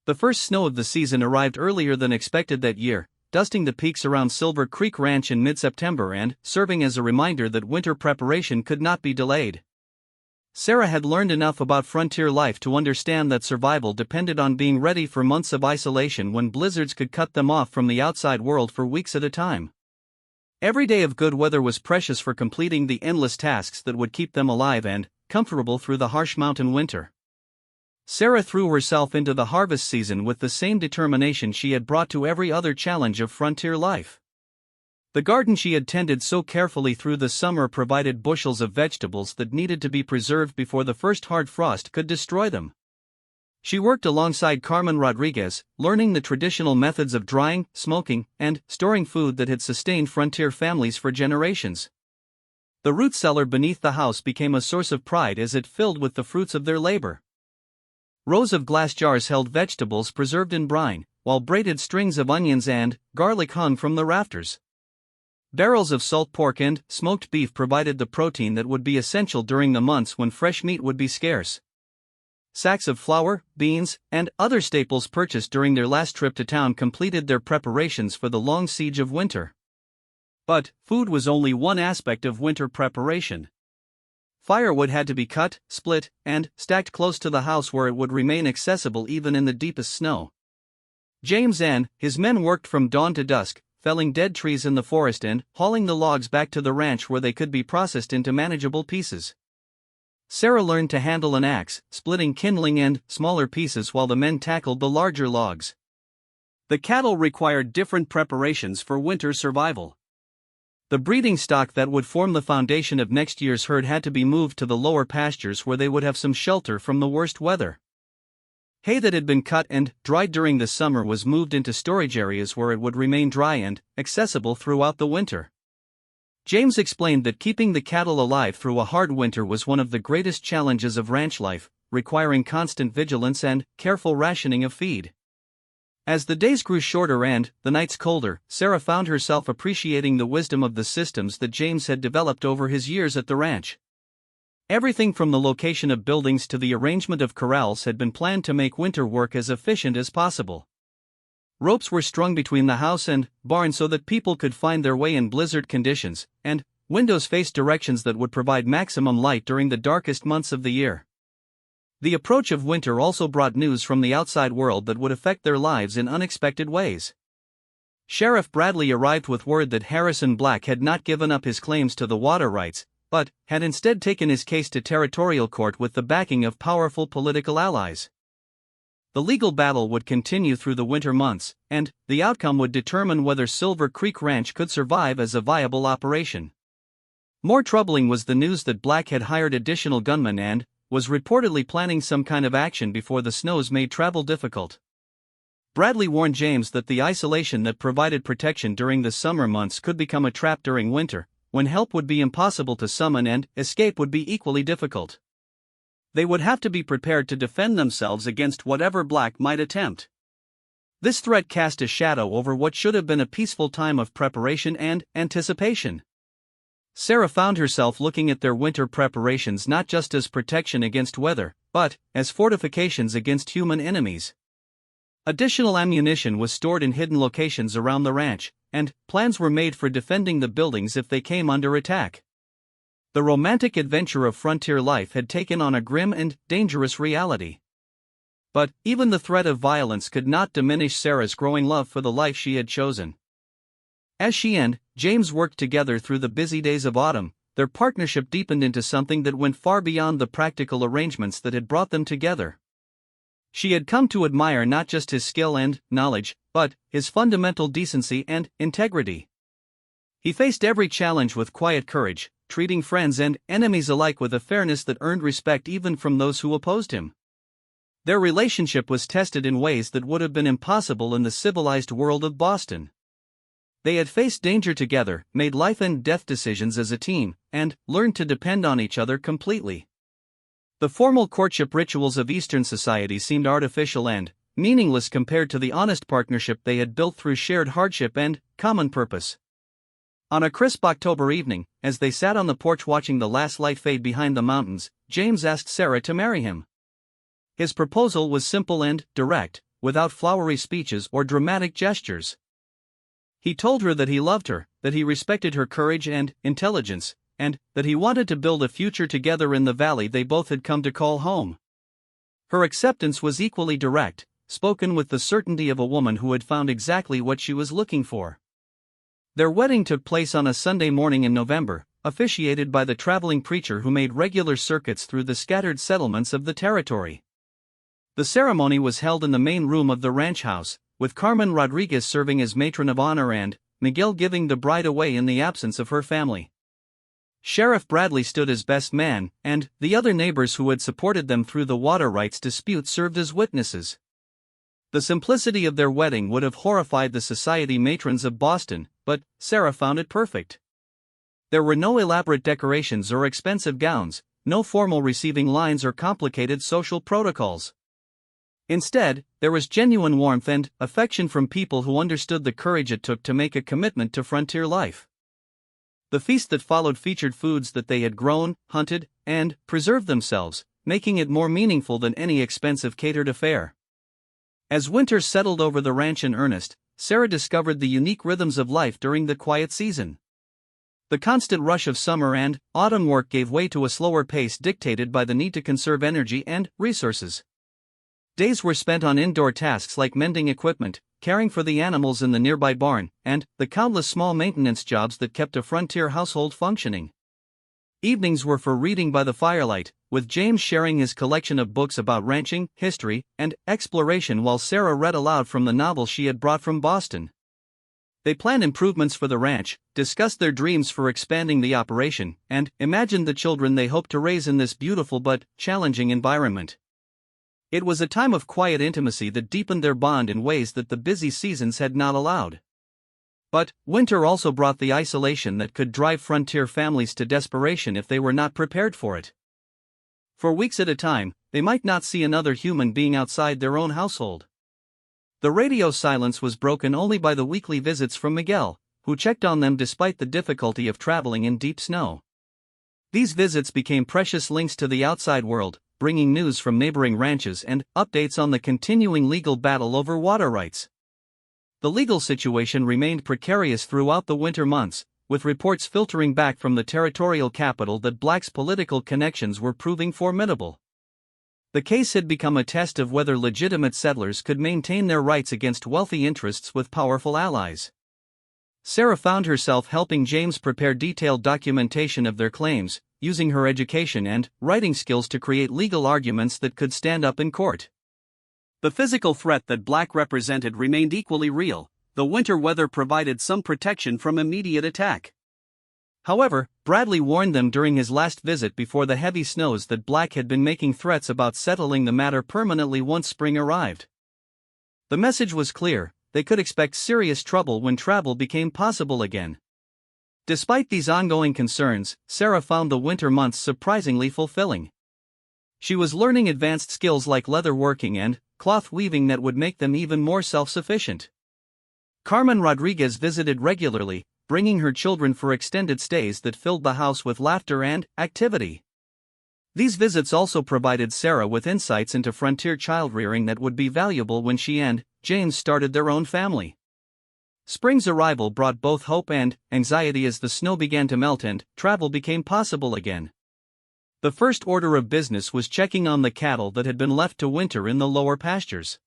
The first snow of the season arrived earlier than expected that year, dusting the peaks around Silver Creek Ranch in mid-September and serving as a reminder that winter preparation could not be delayed. Sarah had learned enough about frontier life to understand that survival depended on being ready for months of isolation when blizzards could cut them off from the outside world for weeks at a time. Every day of good weather was precious for completing the endless tasks that would keep them alive and comfortable through the harsh mountain winter. Sarah threw herself into the harvest season with the same determination she had brought to every other challenge of frontier life. The garden she had tended so carefully through the summer provided bushels of vegetables that needed to be preserved before the first hard frost could destroy them. She worked alongside Carmen Rodriguez, learning the traditional methods of drying, smoking, and storing food that had sustained frontier families for generations. The root cellar beneath the house became a source of pride as it filled with the fruits of their labor. Rows of glass jars held vegetables preserved in brine, while braided strings of onions and garlic hung from the rafters. Barrels of salt pork and smoked beef provided the protein that would be essential during the months when fresh meat would be scarce. Sacks of flour, beans, and other staples purchased during their last trip to town completed their preparations for the long siege of winter. But food was only one aspect of winter preparation. Firewood had to be cut, split, and stacked close to the house where it would remain accessible even in the deepest snow. James and his men worked from dawn to dusk, felling dead trees in the forest and hauling the logs back to the ranch where they could be processed into manageable pieces. Sarah learned to handle an axe, splitting kindling and smaller pieces while the men tackled the larger logs. The cattle required different preparations for winter survival. The breeding stock that would form the foundation of next year's herd had to be moved to the lower pastures where they would have some shelter from the worst weather. Hay that had been cut and dried during the summer was moved into storage areas where it would remain dry and accessible throughout the winter. James explained that keeping the cattle alive through a hard winter was one of the greatest challenges of ranch life, requiring constant vigilance and careful rationing of feed. As the days grew shorter and the nights colder, Sarah found herself appreciating the wisdom of the systems that James had developed over his years at the ranch. Everything from the location of buildings to the arrangement of corrals had been planned to make winter work as efficient as possible. Ropes were strung between the house and barn so that people could find their way in blizzard conditions, and windows faced directions that would provide maximum light during the darkest months of the year. The approach of winter also brought news from the outside world that would affect their lives in unexpected ways. Sheriff Bradley arrived with word that Harrison Black had not given up his claims to the water rights, but had instead taken his case to territorial court with the backing of powerful political allies. The legal battle would continue through the winter months, and the outcome would determine whether Silver Creek Ranch could survive as a viable operation. More troubling was the news that Black had hired additional gunmen and was reportedly planning some kind of action before the snows made travel difficult. Bradley warned James that the isolation that provided protection during the summer months could become a trap during winter, when help would be impossible to summon and escape would be equally difficult. They would have to be prepared to defend themselves against whatever Black might attempt. This threat cast a shadow over what should have been a peaceful time of preparation and anticipation. Sarah found herself looking at their winter preparations not just as protection against weather, but as fortifications against human enemies. Additional ammunition was stored in hidden locations around the ranch, and plans were made for defending the buildings if they came under attack. The romantic adventure of frontier life had taken on a grim and dangerous reality. But even the threat of violence could not diminish Sarah's growing love for the life she had chosen. As she and James worked together through the busy days of autumn, their partnership deepened into something that went far beyond the practical arrangements that had brought them together. She had come to admire not just his skill and knowledge, but his fundamental decency and integrity. He faced every challenge with quiet courage, treating friends and enemies alike with a fairness that earned respect even from those who opposed him. Their relationship was tested in ways that would have been impossible in the civilized world of Boston. They had faced danger together, made life and death decisions as a team, and learned to depend on each other completely. The formal courtship rituals of Eastern society seemed artificial and meaningless compared to the honest partnership they had built through shared hardship and common purpose. On a crisp October evening, as they sat on the porch watching the last light fade behind the mountains, James asked Sarah to marry him. His proposal was simple and direct, without flowery speeches or dramatic gestures. He told her that he loved her, that he respected her courage and intelligence, and that he wanted to build a future together in the valley they both had come to call home. Her acceptance was equally direct, spoken with the certainty of a woman who had found exactly what she was looking for. Their wedding took place on a Sunday morning in November, officiated by the traveling preacher who made regular circuits through the scattered settlements of the territory. The ceremony was held in the main room of the ranch house, with Carmen Rodriguez serving as matron of honor and Miguel giving the bride away in the absence of her family. Sheriff Bradley stood as best man, and the other neighbors who had supported them through the water rights dispute served as witnesses. The simplicity of their wedding would have horrified the society matrons of Boston, but Sarah found it perfect. There were no elaborate decorations or expensive gowns, no formal receiving lines or complicated social protocols. Instead, there was genuine warmth and affection from people who understood the courage it took to make a commitment to frontier life. The feast that followed featured foods that they had grown, hunted, and preserved themselves, making it more meaningful than any expensive catered affair. As winter settled over the ranch in earnest, Sarah discovered the unique rhythms of life during the quiet season. The constant rush of summer and autumn work gave way to a slower pace dictated by the need to conserve energy and resources. Days were spent on indoor tasks like mending equipment, caring for the animals in the nearby barn, and the countless small maintenance jobs that kept a frontier household functioning. Evenings were for reading by the firelight, with James sharing his collection of books about ranching, history, and exploration while Sarah read aloud from the novel she had brought from Boston. They planned improvements for the ranch, discussed their dreams for expanding the operation, and imagined the children they hoped to raise in this beautiful but challenging environment. It was a time of quiet intimacy that deepened their bond in ways that the busy seasons had not allowed. But winter also brought the isolation that could drive frontier families to desperation if they were not prepared for it. For weeks at a time, they might not see another human being outside their own household. The radio silence was broken only by the weekly visits from Miguel, who checked on them despite the difficulty of traveling in deep snow. These visits became precious links to the outside world, bringing news from neighboring ranches and updates on the continuing legal battle over water rights. The legal situation remained precarious throughout the winter months, with reports filtering back from the territorial capital that blacks' political connections were proving formidable. The case had become a test of whether legitimate settlers could maintain their rights against wealthy interests with powerful allies. Sarah found herself helping James prepare detailed documentation of their claims, using her education and writing skills to create legal arguments that could stand up in court. The physical threat that black represented remained equally real. The winter weather provided some protection from immediate attack. However, Bradley warned them during his last visit before the heavy snows that black had been making threats about settling the matter permanently once spring arrived. The message was clear: they could expect serious trouble when travel became possible again. Despite these ongoing concerns, Sarah found the winter months surprisingly fulfilling. She was learning advanced skills like leather working and cloth weaving that would make them even more self-sufficient. Carmen Rodriguez visited regularly, bringing her children for extended stays that filled the house with laughter and activity. These visits also provided Sarah with insights into frontier child-rearing that would be valuable when she and James started their own family. Spring's arrival brought both hope and anxiety as the snow began to melt and travel became possible again. The first order of business was checking on the cattle that had been left to winter in the lower pastures.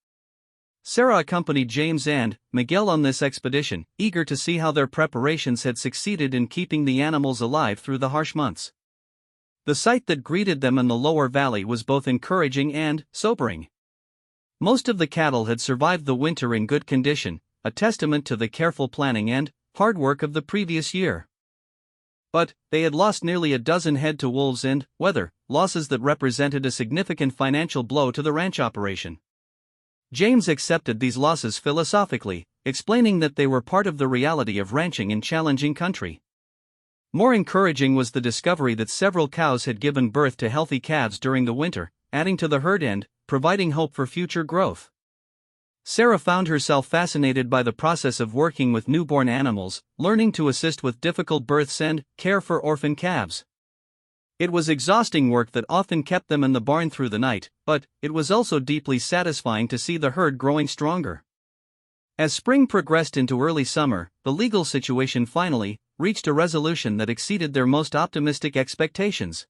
Sarah accompanied James and Miguel on this expedition, eager to see how their preparations had succeeded in keeping the animals alive through the harsh months. The sight that greeted them in the lower valley was both encouraging and sobering. Most of the cattle had survived the winter in good condition, a testament to the careful planning and hard work of the previous year. But they had lost nearly a dozen head to wolves and weather, losses that represented a significant financial blow to the ranch operation. James accepted these losses philosophically, explaining that they were part of the reality of ranching in challenging country. More encouraging was the discovery that several cows had given birth to healthy calves during the winter, adding to the herd and providing hope for future growth. Sarah found herself fascinated by the process of working with newborn animals, learning to assist with difficult births and care for orphan calves. It was exhausting work that often kept them in the barn through the night, but it was also deeply satisfying to see the herd growing stronger. As spring progressed into early summer, the legal situation finally reached a resolution that exceeded their most optimistic expectations.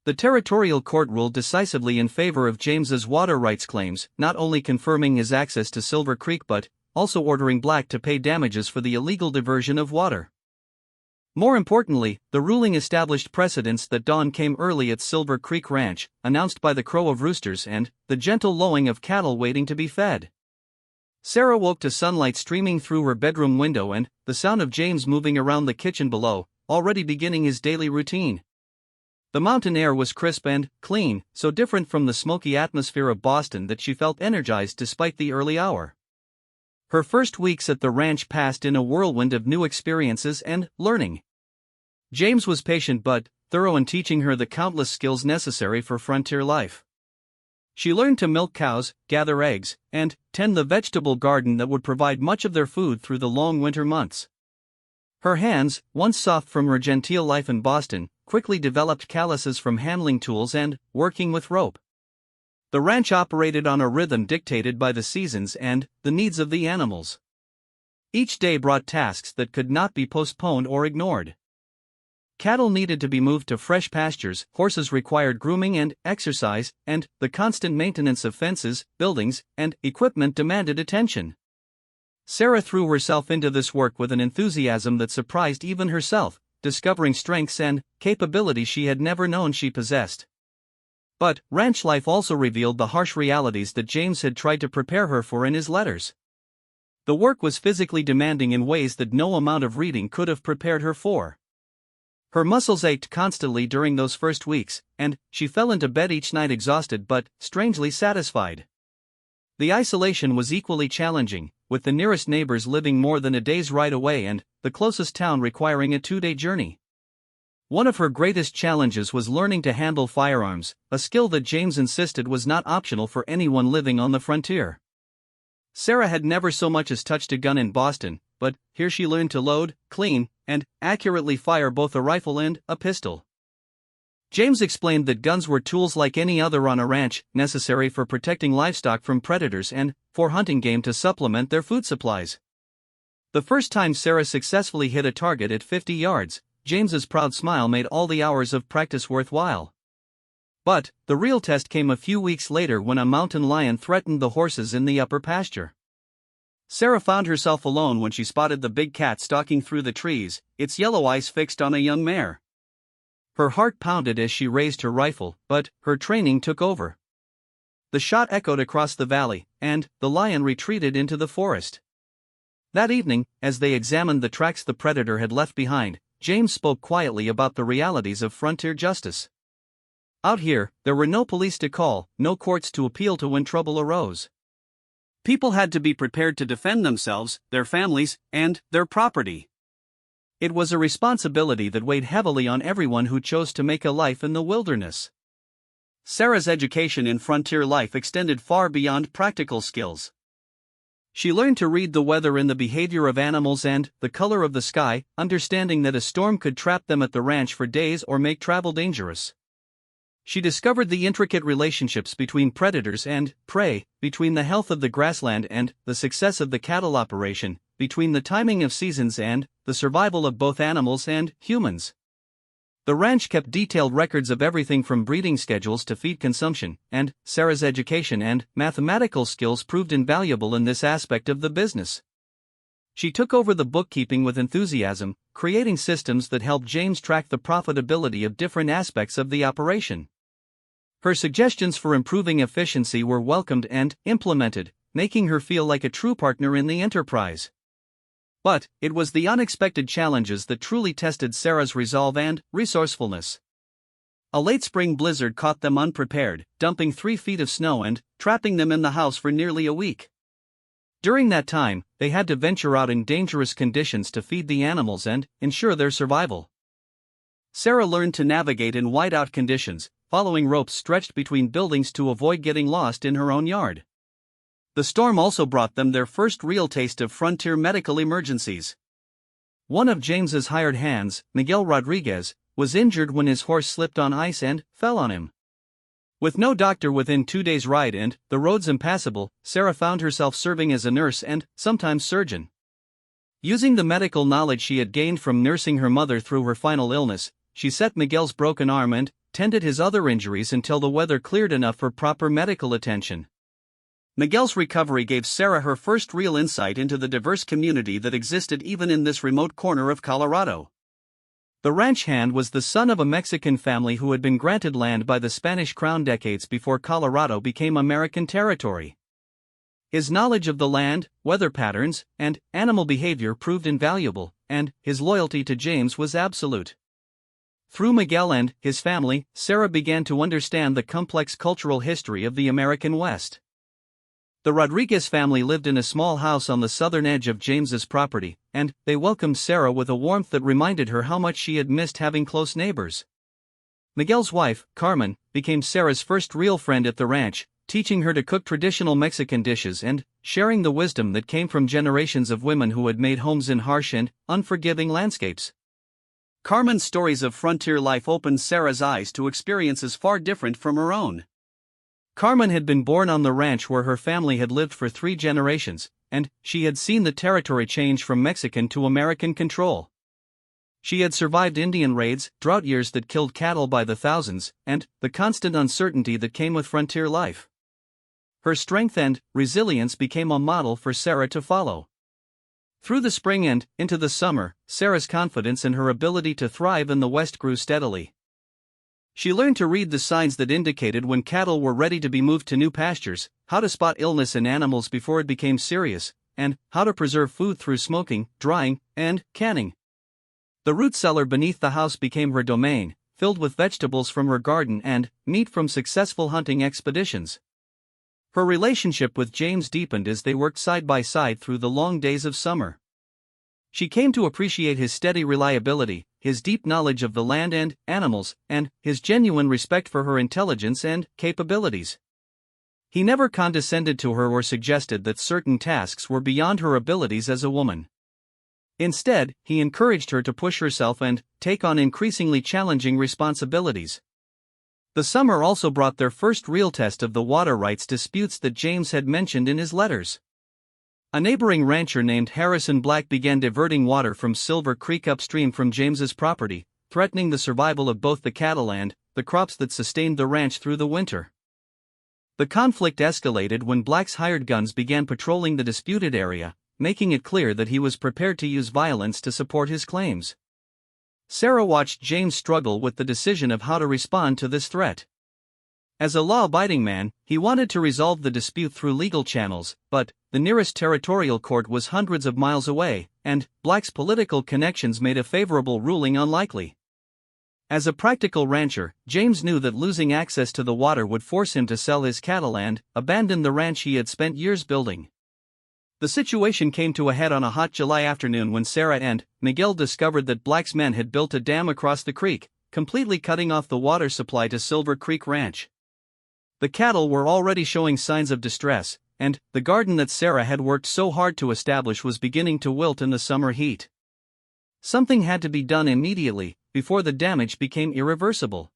The territorial court ruled decisively in favor of James's water rights claims, not only confirming his access to Silver Creek but also ordering Black to pay damages for the illegal diversion of water. More importantly, the ruling established precedents that dawn came early at Silver Creek Ranch, announced by the crow of roosters and the gentle lowing of cattle waiting to be fed. Sarah woke to sunlight streaming through her bedroom window and the sound of James moving around the kitchen below, already beginning his daily routine. The mountain air was crisp and clean, so different from the smoky atmosphere of Boston that she felt energized despite the early hour. Her first weeks at the ranch passed in a whirlwind of new experiences and learning. James was patient but thorough in teaching her the countless skills necessary for frontier life. She learned to milk cows, gather eggs, and tend the vegetable garden that would provide much of their food through the long winter months. Her hands, once soft from her genteel life in Boston, quickly developed calluses from handling tools and working with rope. The ranch operated on a rhythm dictated by the seasons and the needs of the animals. Each day brought tasks that could not be postponed or ignored. Cattle needed to be moved to fresh pastures, horses required grooming and exercise, and the constant maintenance of fences, buildings, and equipment demanded attention. Sarah threw herself into this work with an enthusiasm that surprised even herself, discovering strengths and capabilities she had never known she possessed. But ranch life also revealed the harsh realities that James had tried to prepare her for in his letters. The work was physically demanding in ways that no amount of reading could have prepared her for. Her muscles ached constantly during those first weeks, and she fell into bed each night exhausted but strangely satisfied. The isolation was equally challenging, with the nearest neighbors living more than a day's ride away and the closest town requiring a 2-day journey. One of her greatest challenges was learning to handle firearms, a skill that James insisted was not optional for anyone living on the frontier. Sarah had never so much as touched a gun in Boston, but here she learned to load, clean, and accurately fire both a rifle and a pistol. James explained that guns were tools like any other on a ranch, necessary for protecting livestock from predators and for hunting game to supplement their food supplies. The first time Sarah successfully hit a target at 50 yards, James's proud smile made all the hours of practice worthwhile. But the real test came a few weeks later when a mountain lion threatened the horses in the upper pasture. Sarah found herself alone when she spotted the big cat stalking through the trees, its yellow eyes fixed on a young mare. Her heart pounded as she raised her rifle, but her training took over. The shot echoed across the valley, and the lion retreated into the forest. That evening, as they examined the tracks the predator had left behind, James spoke quietly about the realities of frontier justice. Out here, there were no police to call, no courts to appeal to when trouble arose. People had to be prepared to defend themselves, their families, and their property. It was a responsibility that weighed heavily on everyone who chose to make a life in the wilderness. Sarah's education in frontier life extended far beyond practical skills. She learned to read the weather and the behavior of animals and the color of the sky, understanding that a storm could trap them at the ranch for days or make travel dangerous. She discovered the intricate relationships between predators and prey, between the health of the grassland and the success of the cattle operation, between the timing of seasons and the survival of both animals and humans. The ranch kept detailed records of everything from breeding schedules to feed consumption, and Sarah's education and mathematical skills proved invaluable in this aspect of the business. She took over the bookkeeping with enthusiasm, creating systems that helped James track the profitability of different aspects of the operation. Her suggestions for improving efficiency were welcomed and implemented, making her feel like a true partner in the enterprise. But it was the unexpected challenges that truly tested Sarah's resolve and resourcefulness. A late spring blizzard caught them unprepared, dumping 3 feet of snow and trapping them in the house for nearly a week. During that time, they had to venture out in dangerous conditions to feed the animals and ensure their survival. Sarah learned to navigate in whiteout conditions, following ropes stretched between buildings to avoid getting lost in her own yard. The storm also brought them their first real taste of frontier medical emergencies. One of James's hired hands, Miguel Rodriguez, was injured when his horse slipped on ice and fell on him. With no doctor within 2 days' ride and the roads impassable, Sarah found herself serving as a nurse and sometimes surgeon. Using the medical knowledge she had gained from nursing her mother through her final illness, she set Miguel's broken arm and tended his other injuries until the weather cleared enough for proper medical attention. Miguel's recovery gave Sarah her first real insight into the diverse community that existed even in this remote corner of Colorado. The ranch hand was the son of a Mexican family who had been granted land by the Spanish crown decades before Colorado became American territory. His knowledge of the land, weather patterns, and animal behavior proved invaluable, and his loyalty to James was absolute. Through Miguel and his family, Sarah began to understand the complex cultural history of the American West. The Rodriguez family lived in a small house on the southern edge of James's property, and they welcomed Sarah with a warmth that reminded her how much she had missed having close neighbors. Miguel's wife, Carmen, became Sarah's first real friend at the ranch, teaching her to cook traditional Mexican dishes and sharing the wisdom that came from generations of women who had made homes in harsh and unforgiving landscapes. Carmen's stories of frontier life opened Sarah's eyes to experiences far different from her own. Carmen had been born on the ranch where her family had lived for 3 generations, and she had seen the territory change from Mexican to American control. She had survived Indian raids, drought years that killed cattle by the thousands, and the constant uncertainty that came with frontier life. Her strength and resilience became a model for Sarah to follow. Through the spring and into the summer, Sarah's confidence in her ability to thrive in the West grew steadily. She learned to read the signs that indicated when cattle were ready to be moved to new pastures, how to spot illness in animals before it became serious, and how to preserve food through smoking, drying, and canning. The root cellar beneath the house became her domain, filled with vegetables from her garden and meat from successful hunting expeditions. Her relationship with James deepened as they worked side by side through the long days of summer. She came to appreciate his steady reliability, his deep knowledge of the land and animals, and his genuine respect for her intelligence and capabilities. He never condescended to her or suggested that certain tasks were beyond her abilities as a woman. Instead, he encouraged her to push herself and take on increasingly challenging responsibilities. The summer also brought their first real test of the water rights disputes that James had mentioned in his letters. A neighboring rancher named Harrison Black began diverting water from Silver Creek upstream from James's property, threatening the survival of both the cattle and the crops that sustained the ranch through the winter. The conflict escalated when Black's hired guns began patrolling the disputed area, making it clear that he was prepared to use violence to support his claims. Sarah watched James struggle with the decision of how to respond to this threat. As a law-abiding man, he wanted to resolve the dispute through legal channels, but the nearest territorial court was hundreds of miles away, and Black's political connections made a favorable ruling unlikely. As a practical rancher, James knew that losing access to the water would force him to sell his cattle and abandon the ranch he had spent years building. The situation came to a head on a hot July afternoon when Sarah and Miguel discovered that Black's men had built a dam across the creek, completely cutting off the water supply to Silver Creek Ranch. The cattle were already showing signs of distress, and the garden that Sarah had worked so hard to establish was beginning to wilt in the summer heat. Something had to be done immediately, before the damage became irreversible.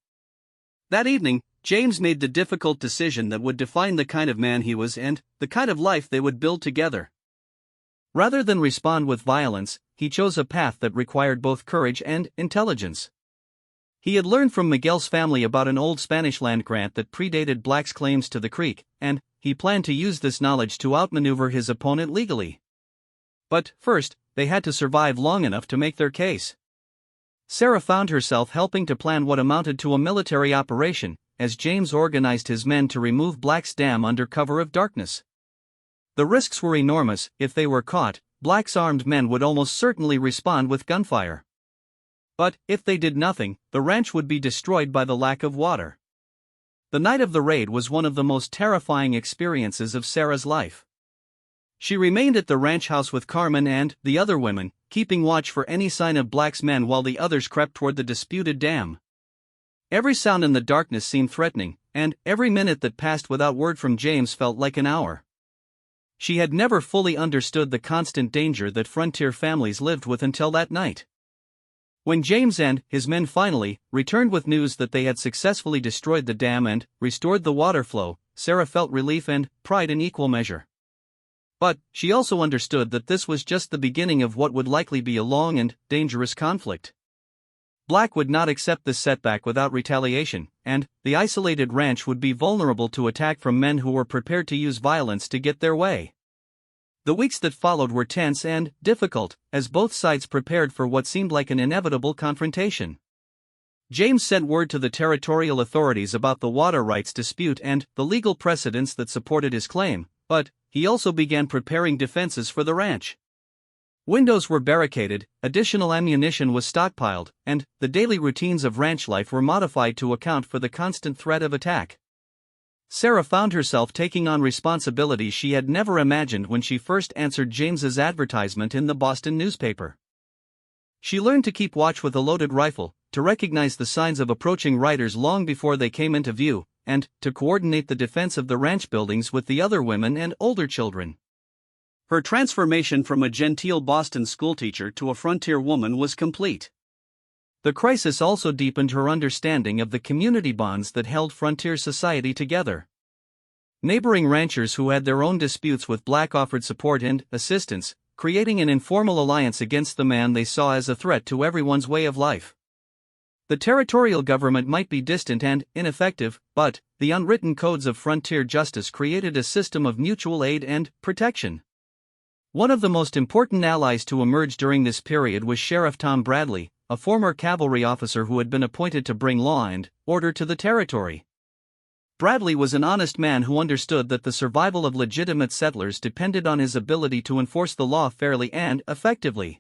That evening, James made the difficult decision that would define the kind of man he was and the kind of life they would build together. Rather than respond with violence, he chose a path that required both courage and intelligence. He had learned from Miguel's family about an old Spanish land grant that predated Black's claims to the creek, and he planned to use this knowledge to outmaneuver his opponent legally. But first, they had to survive long enough to make their case. Sarah found herself helping to plan what amounted to a military operation, as James organized his men to remove Black's dam under cover of darkness. The risks were enormous. If they were caught, Black's armed men would almost certainly respond with gunfire. But if they did nothing, the ranch would be destroyed by the lack of water. The night of the raid was one of the most terrifying experiences of Sarah's life. She remained at the ranch house with Carmen and the other women, keeping watch for any sign of Black's men while the others crept toward the disputed dam. Every sound in the darkness seemed threatening, and every minute that passed without word from James felt like an hour. She had never fully understood the constant danger that frontier families lived with until that night. When James and his men finally returned with news that they had successfully destroyed the dam and restored the water flow, Sarah felt relief and pride in equal measure. But she also understood that this was just the beginning of what would likely be a long and dangerous conflict. Black would not accept this setback without retaliation, and the isolated ranch would be vulnerable to attack from men who were prepared to use violence to get their way. The weeks that followed were tense and difficult, as both sides prepared for what seemed like an inevitable confrontation. James sent word to the territorial authorities about the water rights dispute and the legal precedents that supported his claim, but he also began preparing defenses for the ranch. Windows were barricaded, additional ammunition was stockpiled, and the daily routines of ranch life were modified to account for the constant threat of attack. Sarah found herself taking on responsibilities she had never imagined when she first answered James's advertisement in the Boston newspaper. She learned to keep watch with a loaded rifle, to recognize the signs of approaching riders long before they came into view, and to coordinate the defense of the ranch buildings with the other women and older children. Her transformation from a genteel Boston schoolteacher to a frontier woman was complete. The crisis also deepened her understanding of the community bonds that held frontier society together. Neighboring ranchers who had their own disputes with Black offered support and assistance, creating an informal alliance against the man they saw as a threat to everyone's way of life. The territorial government might be distant and ineffective, but the unwritten codes of frontier justice created a system of mutual aid and protection. One of the most important allies to emerge during this period was Sheriff Tom Bradley, a former cavalry officer who had been appointed to bring law and order to the territory. Bradley was an honest man who understood that the survival of legitimate settlers depended on his ability to enforce the law fairly and effectively.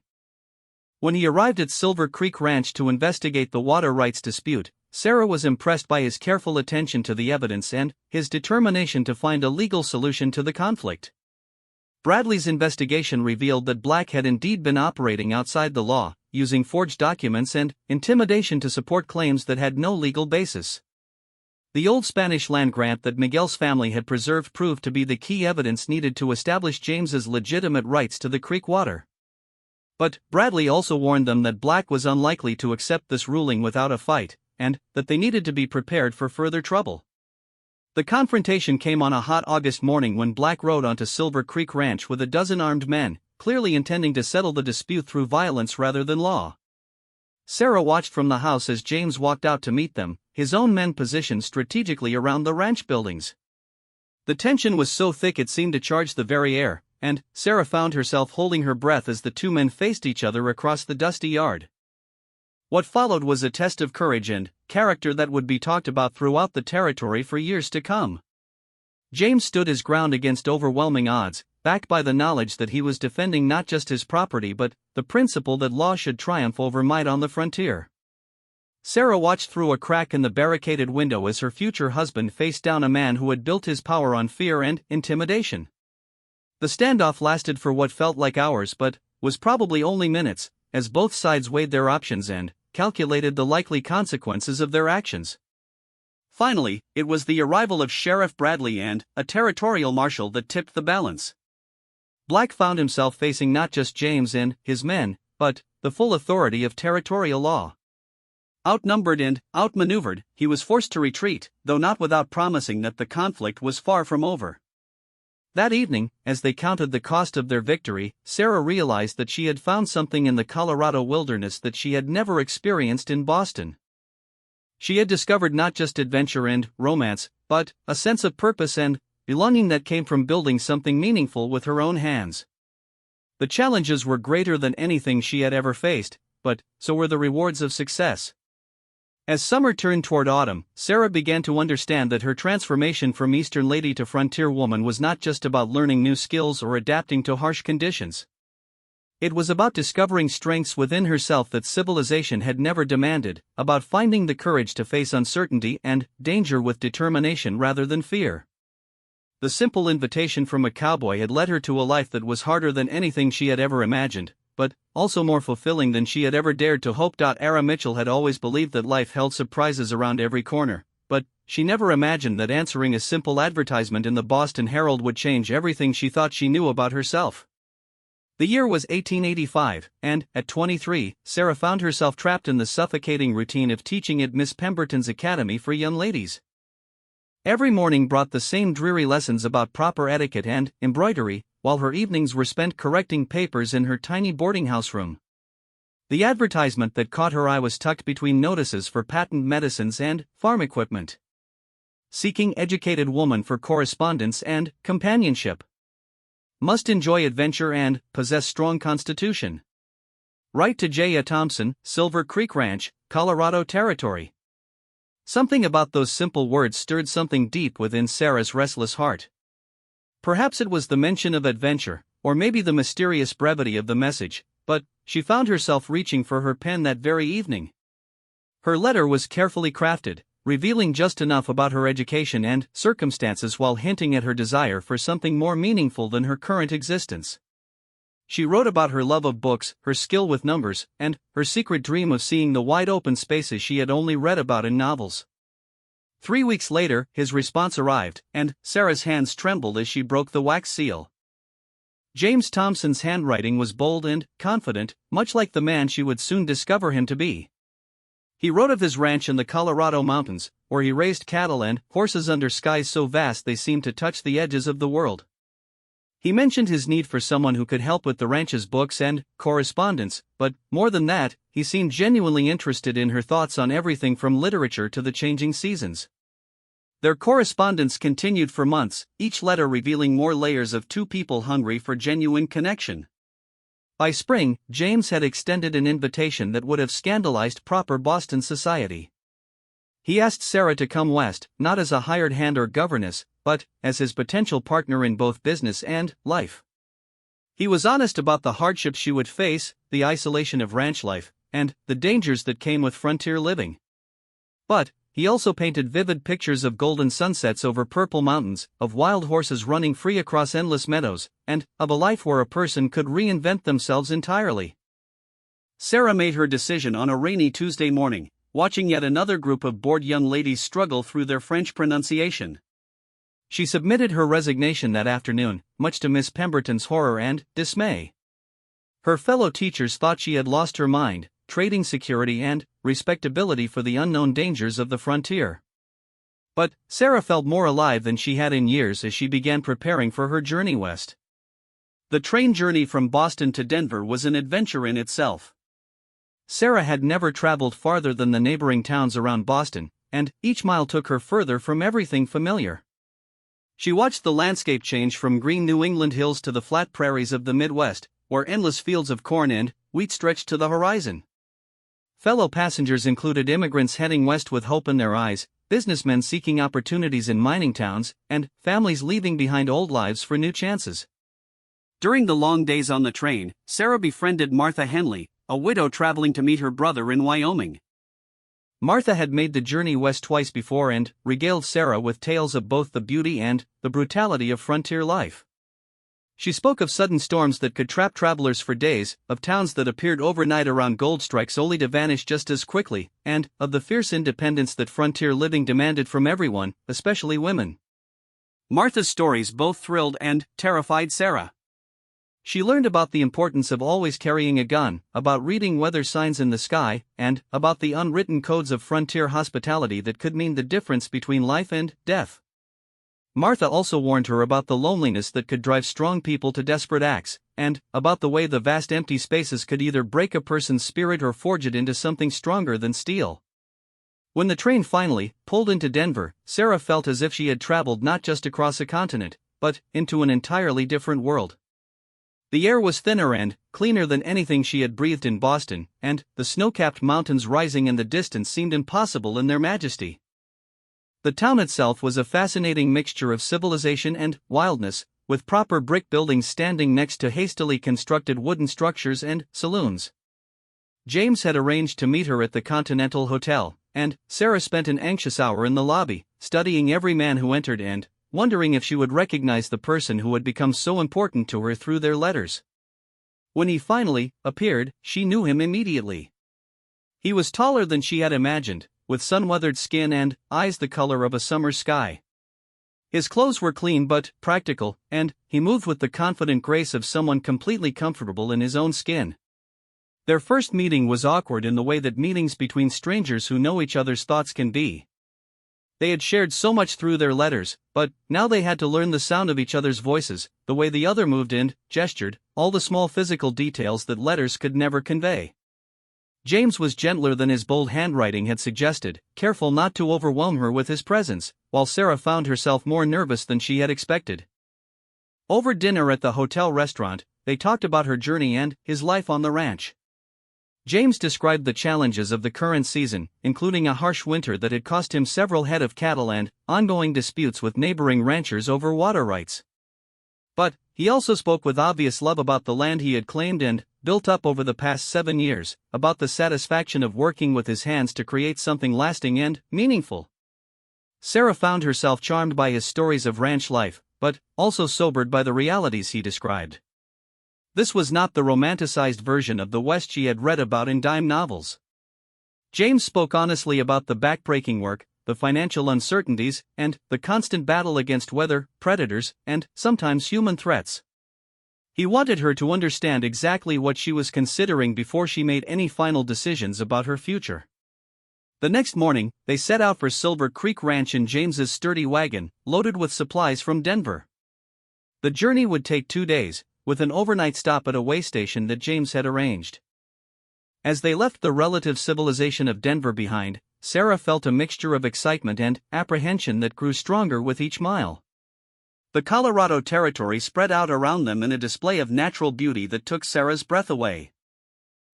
When he arrived at Silver Creek Ranch to investigate the water rights dispute, Sarah was impressed by his careful attention to the evidence and his determination to find a legal solution to the conflict. Bradley's investigation revealed that Black had indeed been operating outside the law, using forged documents and intimidation to support claims that had no legal basis. The old Spanish land grant that Miguel's family had preserved proved to be the key evidence needed to establish James's legitimate rights to the creek water. But Bradley also warned them that Black was unlikely to accept this ruling without a fight, and that they needed to be prepared for further trouble. The confrontation came on a hot August morning when Black rode onto Silver Creek Ranch with a dozen armed men, clearly intending to settle the dispute through violence rather than law. Sarah watched from the house as James walked out to meet them, his own men positioned strategically around the ranch buildings. The tension was so thick it seemed to charge the very air, and Sarah found herself holding her breath as the two men faced each other across the dusty yard. What followed was a test of courage and character that would be talked about throughout the territory for years to come. James stood his ground against overwhelming odds, backed by the knowledge that he was defending not just his property but the principle that law should triumph over might on the frontier. Sarah watched through a crack in the barricaded window as her future husband faced down a man who had built his power on fear and intimidation. The standoff lasted for what felt like hours but was probably only minutes, as both sides weighed their options and calculated the likely consequences of their actions. Finally, it was the arrival of Sheriff Bradley and a territorial marshal that tipped the balance. Black found himself facing not just James and his men, but the full authority of territorial law. Outnumbered and outmaneuvered, he was forced to retreat, though not without promising that the conflict was far from over. That evening, as they counted the cost of their victory, Sarah realized that she had found something in the Colorado wilderness that she had never experienced in Boston. She had discovered not just adventure and romance, but a sense of purpose and belonging that came from building something meaningful with her own hands. The challenges were greater than anything she had ever faced, but so were the rewards of success. As summer turned toward autumn, Sarah began to understand that her transformation from Eastern lady to frontier woman was not just about learning new skills or adapting to harsh conditions. It was about discovering strengths within herself that civilization had never demanded, about finding the courage to face uncertainty and danger with determination rather than fear. The simple invitation from a cowboy had led her to a life that was harder than anything she had ever imagined, but also more fulfilling than she had ever dared to hope. Ara Mitchell had always believed that life held surprises around every corner, but she never imagined that answering a simple advertisement in the Boston Herald would change everything she thought she knew about herself. The year was 1885, and, at 23, Sarah found herself trapped in the suffocating routine of teaching at Miss Pemberton's Academy for Young Ladies. Every morning brought the same dreary lessons about proper etiquette and embroidery, while her evenings were spent correcting papers in her tiny boarding house room. The advertisement that caught her eye was tucked between notices for patent medicines and farm equipment. Seeking educated woman for correspondence and companionship. Must enjoy adventure and possess strong constitution. Write to J. A. Thompson, Silver Creek Ranch, Colorado Territory. Something about those simple words stirred something deep within Sarah's restless heart. Perhaps it was the mention of adventure, or maybe the mysterious brevity of the message, but she found herself reaching for her pen that very evening. Her letter was carefully crafted, revealing just enough about her education and circumstances while hinting at her desire for something more meaningful than her current existence. She wrote about her love of books, her skill with numbers, and her secret dream of seeing the wide-open spaces she had only read about in novels. 3 weeks later, his response arrived, and Sarah's hands trembled as she broke the wax seal. James Thompson's handwriting was bold and confident, much like the man she would soon discover him to be. He wrote of his ranch in the Colorado mountains, where he raised cattle and horses under skies so vast they seemed to touch the edges of the world. He mentioned his need for someone who could help with the ranch's books and correspondence, but, more than that, he seemed genuinely interested in her thoughts on everything from literature to the changing seasons. Their correspondence continued for months, each letter revealing more layers of two people hungry for genuine connection. By spring, James had extended an invitation that would have scandalized proper Boston society. He asked Sarah to come west, not as a hired hand or governess, but as his potential partner in both business and life. He was honest about the hardships she would face, the isolation of ranch life, and the dangers that came with frontier living. But he also painted vivid pictures of golden sunsets over purple mountains, of wild horses running free across endless meadows, and of a life where a person could reinvent themselves entirely. Sarah made her decision on a rainy Tuesday morning, watching yet another group of bored young ladies struggle through their French pronunciation. She submitted her resignation that afternoon, much to Miss Pemberton's horror and dismay. Her fellow teachers thought she had lost her mind, trading security and respectability for the unknown dangers of the frontier. But Sarah felt more alive than she had in years as she began preparing for her journey west. The train journey from Boston to Denver was an adventure in itself. Sarah had never traveled farther than the neighboring towns around Boston, and each mile took her further from everything familiar. She watched the landscape change from green New England hills to the flat prairies of the Midwest, where endless fields of corn and wheat stretched to the horizon. Fellow passengers included immigrants heading west with hope in their eyes, businessmen seeking opportunities in mining towns, and families leaving behind old lives for new chances. During the long days on the train, Sarah befriended Martha Henley, a widow traveling to meet her brother in Wyoming. Martha had made the journey west twice before and regaled Sarah with tales of both the beauty and the brutality of frontier life. She spoke of sudden storms that could trap travelers for days, of towns that appeared overnight around gold strikes only to vanish just as quickly, and of the fierce independence that frontier living demanded from everyone, especially women. Martha's stories both thrilled and terrified Sarah. She learned about the importance of always carrying a gun, about reading weather signs in the sky, and about the unwritten codes of frontier hospitality that could mean the difference between life and death. Martha also warned her about the loneliness that could drive strong people to desperate acts, and about the way the vast empty spaces could either break a person's spirit or forge it into something stronger than steel. When the train finally pulled into Denver, Sarah felt as if she had traveled not just across a continent, but into an entirely different world. The air was thinner and cleaner than anything she had breathed in Boston, and the snow-capped mountains rising in the distance seemed impossible in their majesty. The town itself was a fascinating mixture of civilization and wildness, with proper brick buildings standing next to hastily constructed wooden structures and saloons. James had arranged to meet her at the Continental Hotel, and Sarah spent an anxious hour in the lobby, studying every man who entered and wondering if she would recognize the person who had become so important to her through their letters. When he finally appeared, she knew him immediately. He was taller than she had imagined, with sun-weathered skin and eyes the color of a summer sky. His clothes were clean but practical, and he moved with the confident grace of someone completely comfortable in his own skin. Their first meeting was awkward in the way that meetings between strangers who know each other's thoughts can be. They had shared so much through their letters, but now they had to learn the sound of each other's voices, the way the other moved and gestured, all the small physical details that letters could never convey. James was gentler than his bold handwriting had suggested, careful not to overwhelm her with his presence, while Sarah found herself more nervous than she had expected. Over dinner at the hotel restaurant, they talked about her journey and his life on the ranch. James described the challenges of the current season, including a harsh winter that had cost him several head of cattle and ongoing disputes with neighboring ranchers over water rights. But he also spoke with obvious love about the land he had claimed and built up over the past 7 years, about the satisfaction of working with his hands to create something lasting and meaningful. Sarah found herself charmed by his stories of ranch life, but also sobered by the realities he described. This was not the romanticized version of the West she had read about in dime novels. James spoke honestly about the backbreaking work, the financial uncertainties, and the constant battle against weather, predators, and sometimes human threats. He wanted her to understand exactly what she was considering before she made any final decisions about her future. The next morning, they set out for Silver Creek Ranch in James's sturdy wagon, loaded with supplies from Denver. The journey would take 2 days, with an overnight stop at a way station that James had arranged. As they left the relative civilization of Denver behind, Sarah felt a mixture of excitement and apprehension that grew stronger with each mile. The Colorado Territory spread out around them in a display of natural beauty that took Sarah's breath away.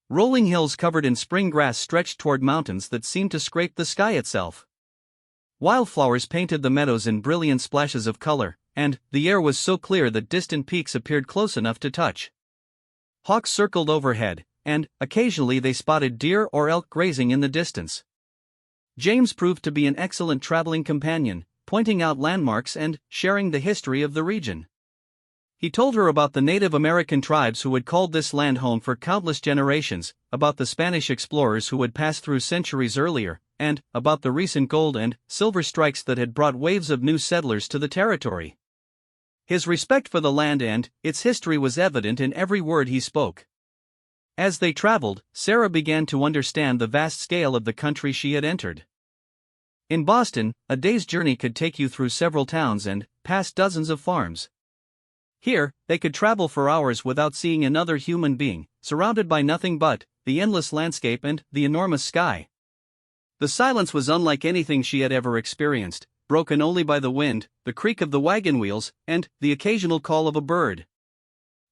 Rolling hills covered in spring grass stretched toward mountains that seemed to scrape the sky itself. Wildflowers painted the meadows in brilliant splashes of color, and the air was so clear that distant peaks appeared close enough to touch. Hawks circled overhead, and occasionally they spotted deer or elk grazing in the distance. James proved to be an excellent traveling companion, pointing out landmarks and sharing the history of the region. He told her about the Native American tribes who had called this land home for countless generations, about the Spanish explorers who had passed through centuries earlier, and about the recent gold and silver strikes that had brought waves of new settlers to the territory. His respect for the land and its history was evident in every word he spoke. As they traveled, Sarah began to understand the vast scale of the country she had entered. In Boston, a day's journey could take you through several towns and past dozens of farms. Here, they could travel for hours without seeing another human being, surrounded by nothing but the endless landscape and the enormous sky. The silence was unlike anything she had ever experienced, broken only by the wind, the creak of the wagon wheels, and the occasional call of a bird.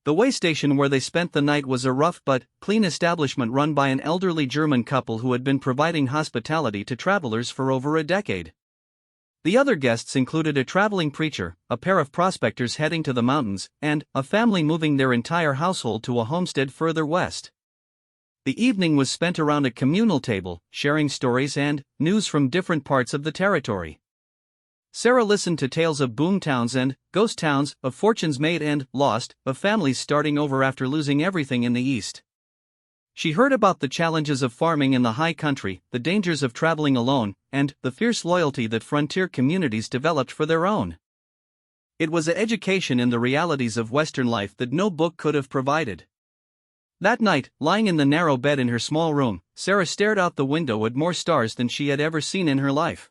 The way station where they spent the night was a rough but clean establishment run by an elderly German couple who had been providing hospitality to travelers for over a decade. The other guests included a traveling preacher, a pair of prospectors heading to the mountains, and a family moving their entire household to a homestead further west. The evening was spent around a communal table, sharing stories and news from different parts of the territory. Sarah listened to tales of boom towns and ghost towns, of fortunes made and lost, of families starting over after losing everything in the East. She heard about the challenges of farming in the high country, the dangers of traveling alone, and the fierce loyalty that frontier communities developed for their own. It was an education in the realities of Western life that no book could have provided. That night, lying in the narrow bed in her small room, Sarah stared out the window at more stars than she had ever seen in her life.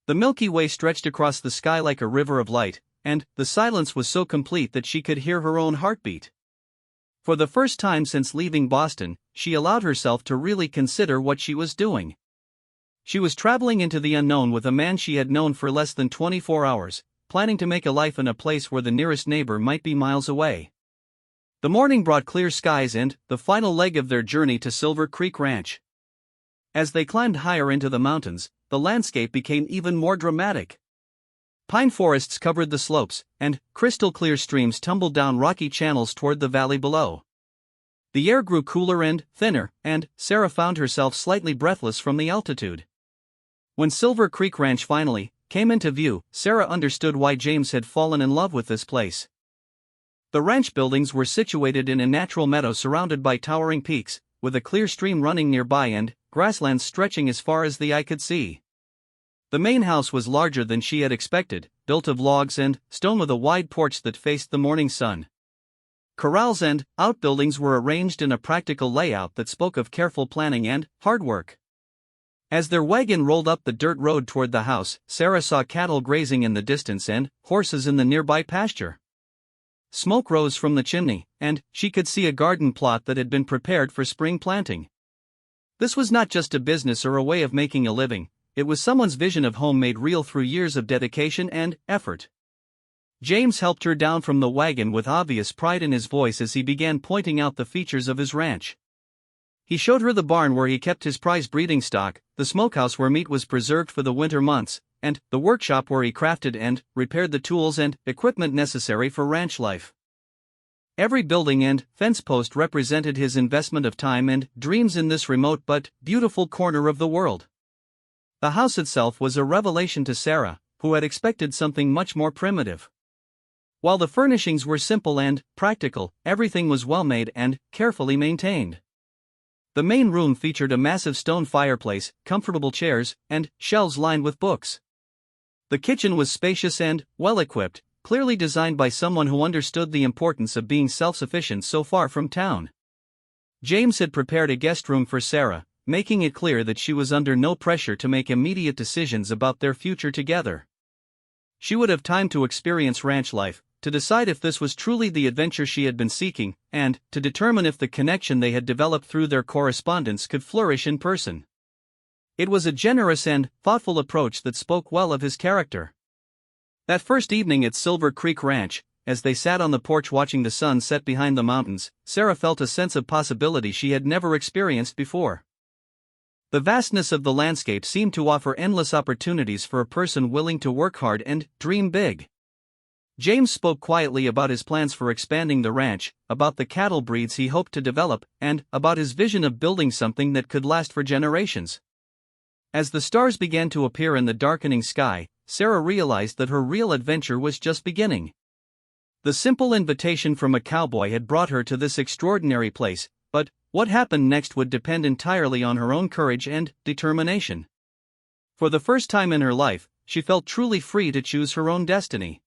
The Milky Way stretched across the sky like a river of light, and the silence was so complete that she could hear her own heartbeat. For the first time since leaving Boston, she allowed herself to really consider what she was doing. She was traveling into the unknown with a man she had known for less than 24 hours, planning to make a life in a place where the nearest neighbor might be miles away. The morning brought clear skies and the final leg of their journey to Silver Creek Ranch. As they climbed higher into the mountains, the landscape became even more dramatic. Pine forests covered the slopes, and crystal-clear streams tumbled down rocky channels toward the valley below. The air grew cooler and thinner, and Sarah found herself slightly breathless from the altitude. When Silver Creek Ranch finally came into view, Sarah understood why James had fallen in love with this place. The ranch buildings were situated in a natural meadow surrounded by towering peaks, with a clear stream running nearby and grasslands stretching as far as the eye could see. The main house was larger than she had expected, built of logs and stone with a wide porch that faced the morning sun. Corrals and outbuildings were arranged in a practical layout that spoke of careful planning and hard work. As their wagon rolled up the dirt road toward the house, Sarah saw cattle grazing in the distance and horses in the nearby pasture. Smoke rose from the chimney, and she could see a garden plot that had been prepared for spring planting. This was not just a business or a way of making a living, it was someone's vision of home made real through years of dedication and effort. James helped her down from the wagon with obvious pride in his voice as he began pointing out the features of his ranch. He showed her the barn where he kept his prize breeding stock, the smokehouse where meat was preserved for the winter months, and the workshop where he crafted and repaired the tools and equipment necessary for ranch life. Every building and fence post represented his investment of time and dreams in this remote but beautiful corner of the world. The house itself was a revelation to Sarah, who had expected something much more primitive. While the furnishings were simple and practical, everything was well made and carefully maintained. The main room featured a massive stone fireplace, comfortable chairs, and shelves lined with books. The kitchen was spacious and well-equipped, clearly designed by someone who understood the importance of being self-sufficient so far from town. James had prepared a guest room for Sarah, making it clear that she was under no pressure to make immediate decisions about their future together. She would have time to experience ranch life, to decide if this was truly the adventure she had been seeking, and to determine if the connection they had developed through their correspondence could flourish in person. It was a generous and thoughtful approach that spoke well of his character. That first evening at Silver Creek Ranch, as they sat on the porch watching the sun set behind the mountains, Sarah felt a sense of possibility she had never experienced before. The vastness of the landscape seemed to offer endless opportunities for a person willing to work hard and dream big. James spoke quietly about his plans for expanding the ranch, about the cattle breeds he hoped to develop, and about his vision of building something that could last for generations. As the stars began to appear in the darkening sky, Sarah realized that her real adventure was just beginning. The simple invitation from a cowboy had brought her to this extraordinary place, but what happened next would depend entirely on her own courage and determination. For the first time in her life, she felt truly free to choose her own destiny.